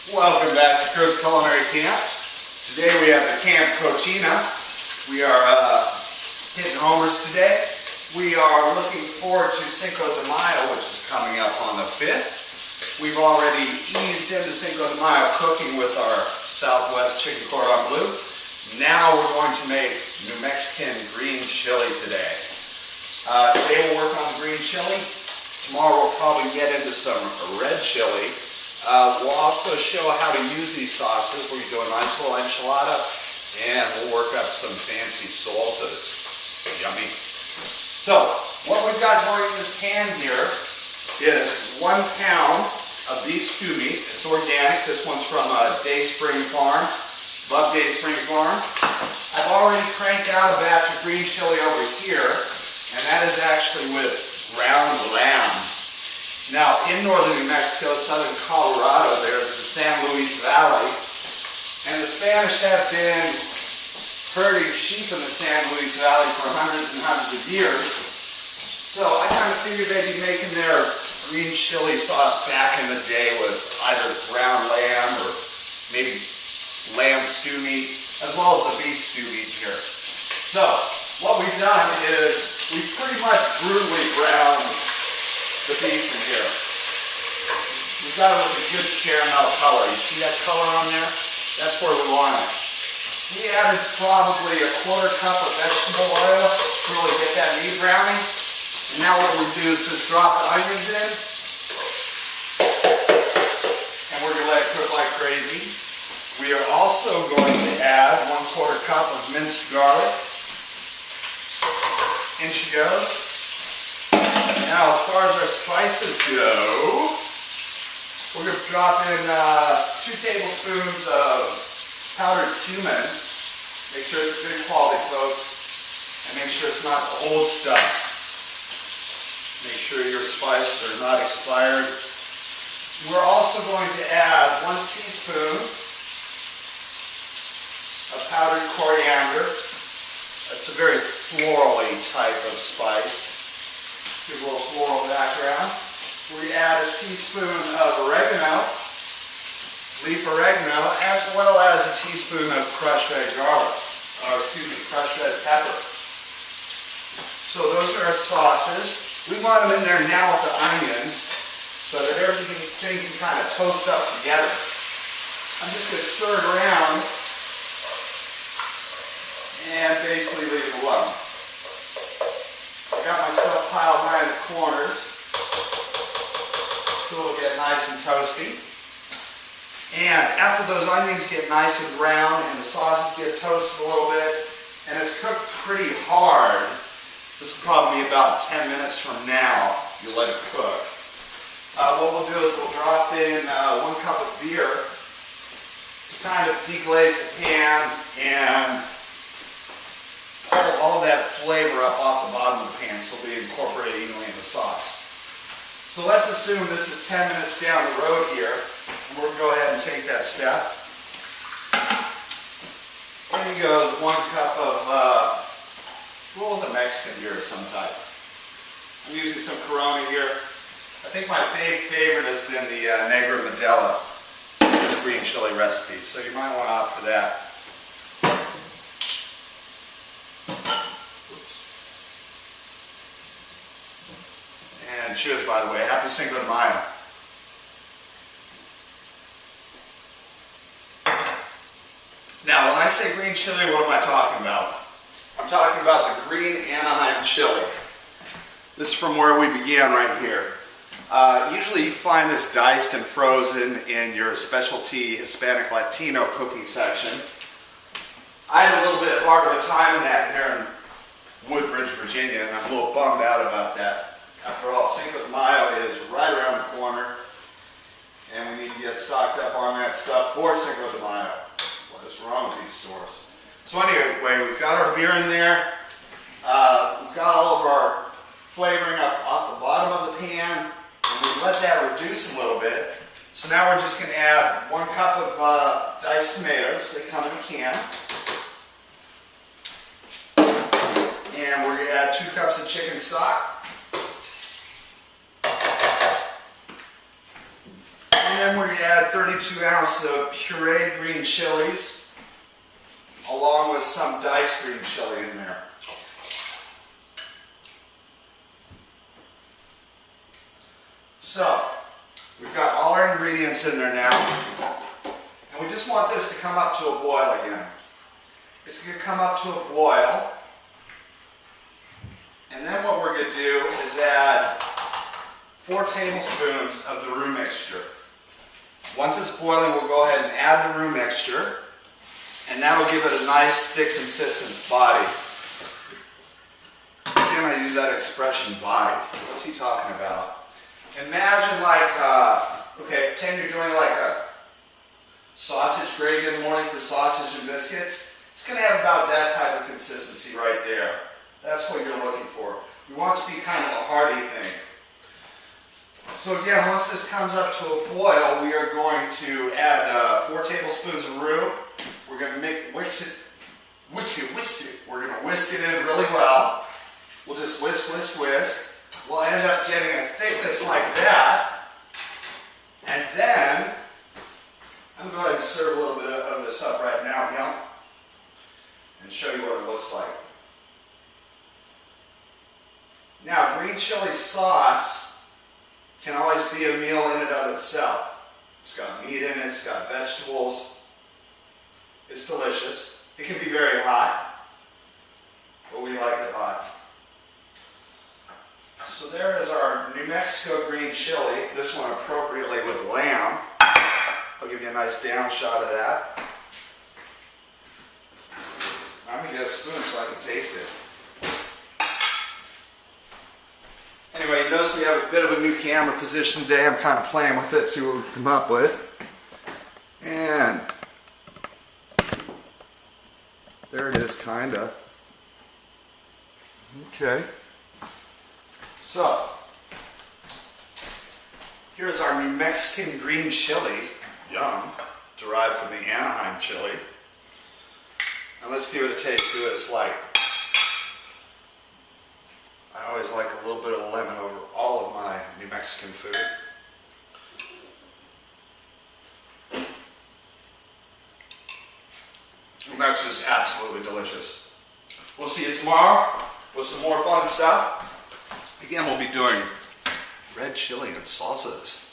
Welcome back to Kurt's Culinary Camp. Today we have the Camp Cochina. We are hitting homers today. We are looking forward to Cinco de Mayo, which is coming up on the 5th. We've already eased into Cinco de Mayo cooking with our Southwest chicken cordon bleu. Now we're going to make New Mexican green chili today. Today we'll work on green chili. Tomorrow we'll probably get into some red chili. We'll also show how to use these sauces. We're going to do a nice little enchilada, and we'll work up some fancy salsas. Yummy. So, what we've got going in this pan here is 1 pound of beef stew meat. It's organic. This one's from Dayspring Farm. Love Dayspring Farm. I've already cranked out a batch of green chili over here, and that is actually with ground lamb. Now, in northern New Mexico, southern Colorado, there's the San Luis Valley, and the Spanish have been herding sheep in the San Luis Valley for hundreds and hundreds of years. So I kind of figured they'd be making their green chili sauce back in the day with either ground lamb or maybe lamb stew meat, as well as the beef stew meat here. So what we've done is we've pretty much brutally browned the beef in here. We've got it with a good caramel color. You see that color on there? That's where we want it. We added probably a 1/4 cup of vegetable oil to really get that meat browning. And now what we do is just drop the onions in. And we're going to let it cook like crazy. We are also going to add 1/4 cup of minced garlic. In she goes. Now, as far as our spices go, we're going to drop in 2 tablespoons of powdered cumin. Make sure it's good quality, folks, and make sure it's not the old stuff. Make sure your spices are not expired. We're also going to add 1 teaspoon of powdered coriander. That's a very florally type of spice. Give a little floral background. We add a teaspoon of oregano, leaf oregano, as well as a teaspoon of crushed red garlic, crushed red pepper. So those are our sauces. We want them in there now with the onions so that everything can kind of toast up together. I'm just going to stir it around and basically leave it alone. I got my stuff piled high in the corners so it'll get nice and toasty. And after those onions get nice and brown and the sauces get toasted a little bit and it's cooked pretty hard, this will probably be about 10 minutes from now. You let it cook. What we'll do is we'll drop in 1 cup of beer to kind of deglaze the pan and pull all that flavor up off the bottom of the pan so it'll be incorporated evenly in the sauce. So let's assume this is 10 minutes down the road here, and we're going to go ahead and take that step. In goes 1 cup of, well, the Mexican beer of some type. I'm using some Corona here. I think my favorite has been the Negra Modelo, this green chili recipe, so you might want to opt for that. And cheers, by the way. Happy Cinco de Mayo. Now, when I say green chili, what am I talking about? I'm talking about the green Anaheim chili. This is from where we began right here. Usually you find this diced and frozen in your specialty Hispanic Latino cooking section. I had a little bit hard of a time in that here in Woodbridge, Virginia, and I'm a little bummed out about that. After all, Cinco de Mayo is right around the corner, and we need to get stocked up on that stuff for Cinco de Mayo. What is wrong with these stores? So anyway, we've got our beer in there. We've got all of our flavoring up off the bottom of the pan, and we let that reduce a little bit. So now we're just going to add 1 cup of diced tomatoes. They come in a can. And we're going to add 2 cups of chicken stock. And then we're going add 32 ounces of pureed green chilies along with some diced green chili in there. So, we've got all our ingredients in there now, and we just want this to come up to a boil again. It's going to come up to a boil, and then what we're going to do is add 4 tablespoons of the roux mixture. Once it's boiling, we'll go ahead and add the roux mixture, and that'll give it a nice, thick, consistent body. Again, I use that expression, body. What's he talking about? Imagine like, okay, pretend you're doing like a sausage gravy in the morning for sausage and biscuits. It's going to have about that type of consistency right there. That's what you're looking for. You want it to be kind of a hearty thing. So again, once this comes up to a boil, we are going to add 4 tablespoons of roux. We're going to whisk it. We're going to whisk it in really well. We'll just whisk. We'll end up getting a thickness like that. And then, I'm going to go ahead and serve a little bit of this up right now, and show you what it looks like. Now, green chili sauce can always be a meal in and of itself. It's got meat in it, it's got vegetables. It's delicious. It can be very hot, but we like it hot. So there is our New Mexico green chili, this one appropriately with lamb. I'll give you a nice down shot of that. I'm going to get a spoon so I can taste it. Anyway, you notice we have a bit of a new camera position today. I'm kind of playing with it, see what we come up with. And there it is, kinda. Okay. So, here's our New Mexican green chili, yum, derived from the Anaheim chili. And let's give it a taste, see what it's like. I always like a little bit of lemon over all of my New Mexican food. And that's just absolutely delicious. We'll see you tomorrow with some more fun stuff. Again, we'll be doing red chili and salsas.